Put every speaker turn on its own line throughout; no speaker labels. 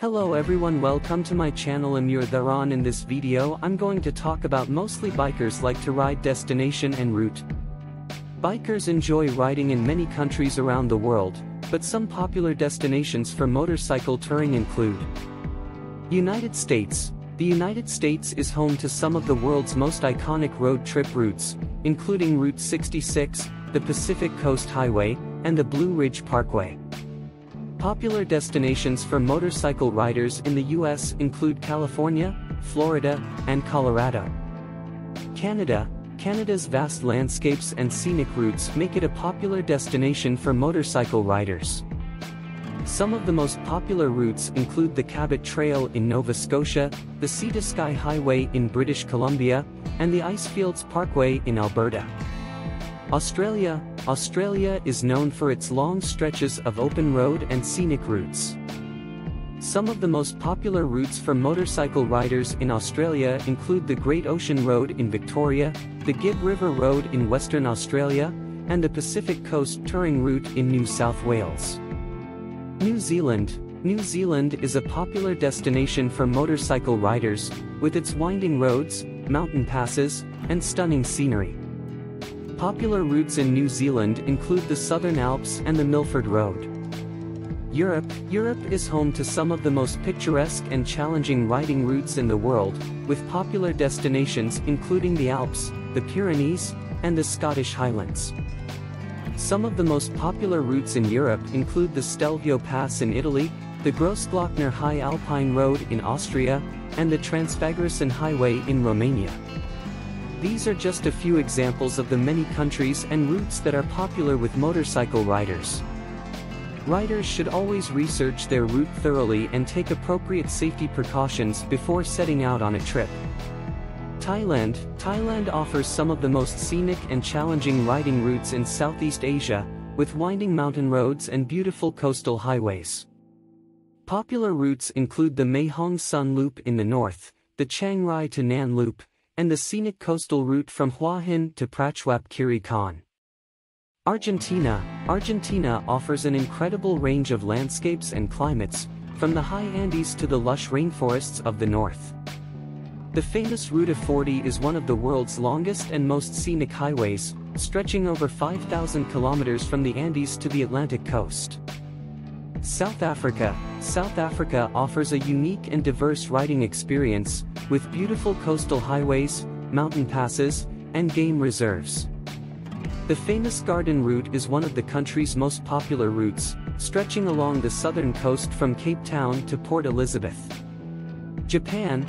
Hello everyone, welcome to my channel. I'm your Dharan. In this video I'm going to talk about mostly bikers like to ride destination and route. Bikers enjoy riding in many countries around the world, but some popular destinations for motorcycle touring include United States. The United States is home to some of the world's most iconic road trip routes, including Route 66, the Pacific Coast Highway, and the Blue Ridge Parkway. Popular destinations for motorcycle riders in the US include California, Florida, and Colorado. Canada's vast landscapes and scenic routes make it a popular destination for motorcycle riders. Some of the most popular routes include the Cabot Trail in Nova Scotia, the Sea to Sky Highway in British Columbia, and the Icefields Parkway in Alberta. Australia is known for its long stretches of open road and scenic routes. Some of the most popular routes for motorcycle riders in Australia include the Great Ocean Road in Victoria, the Gibb River Road in Western Australia, and the Pacific Coast Touring Route in New South Wales. New Zealand is a popular destination for motorcycle riders, with its winding roads, mountain passes, and stunning scenery. Popular routes in New Zealand include the Southern Alps and the Milford Road. Europe is home to some of the most picturesque and challenging riding routes in the world, with popular destinations including the Alps, the Pyrenees, and the Scottish Highlands. Some of the most popular routes in Europe include the Stelvio Pass in Italy, the Grossglockner High Alpine Road in Austria, and the Transfagarasan Highway in Romania. These are just a few examples of the many countries and routes that are popular with motorcycle riders. Riders should always research their route thoroughly and take appropriate safety precautions before setting out on a trip. Thailand offers some of the most scenic and challenging riding routes in Southeast Asia, with winding mountain roads and beautiful coastal highways. Popular routes include the Mae Hong Son Loop in the north, the Chiang Rai to Nan Loop, and the scenic coastal route from Hua Hin to Prachuap Khiri Khan. Argentina offers an incredible range of landscapes and climates, from the high Andes to the lush rainforests of the north. The famous Ruta 40 is one of the world's longest and most scenic highways, stretching over 5,000 kilometers from the Andes to the Atlantic coast. South Africa offers a unique and diverse riding experience, with beautiful coastal highways, mountain passes, and game reserves. The famous Garden Route is one of the country's most popular routes, stretching along the southern coast from Cape Town to Port Elizabeth. Japan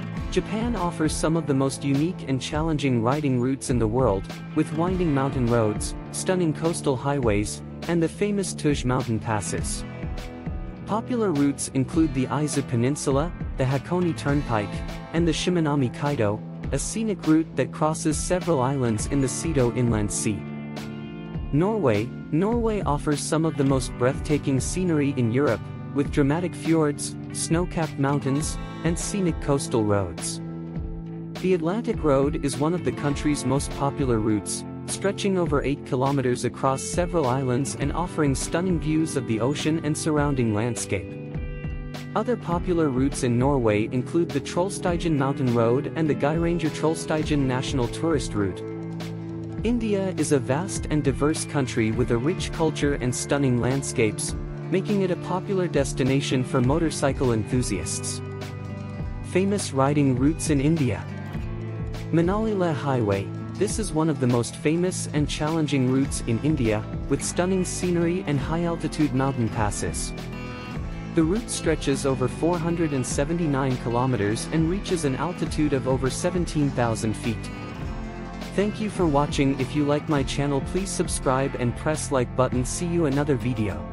offers some of the most unique and challenging riding routes in the world, with winding mountain roads, stunning coastal highways, and the famous Tuj mountain passes. Popular routes include the Aizu Peninsula, the Hakone Turnpike, and the Shimanami Kaido, a scenic route that crosses several islands in the Seto Inland Sea. Norway offers some of the most breathtaking scenery in Europe, with dramatic fjords, snow-capped mountains, and scenic coastal roads. The Atlantic Road is one of the country's most popular routes, stretching over 8 kilometers across several islands and offering stunning views of the ocean and surrounding landscape. Other popular routes in Norway include the Trollstigen Mountain Road and the Geiranger Trollstigen National Tourist Route. India is a vast and diverse country with a rich culture and stunning landscapes, making it a popular destination for motorcycle enthusiasts. Famous riding routes in India. Manali Leh Highway. This is one of the most famous and challenging routes in India, with stunning scenery and high-altitude mountain passes. The route stretches over 479 kilometers and reaches an altitude of over 17,000 feet. Thank you for watching. If you like my channel, please subscribe and press like button. See you another video.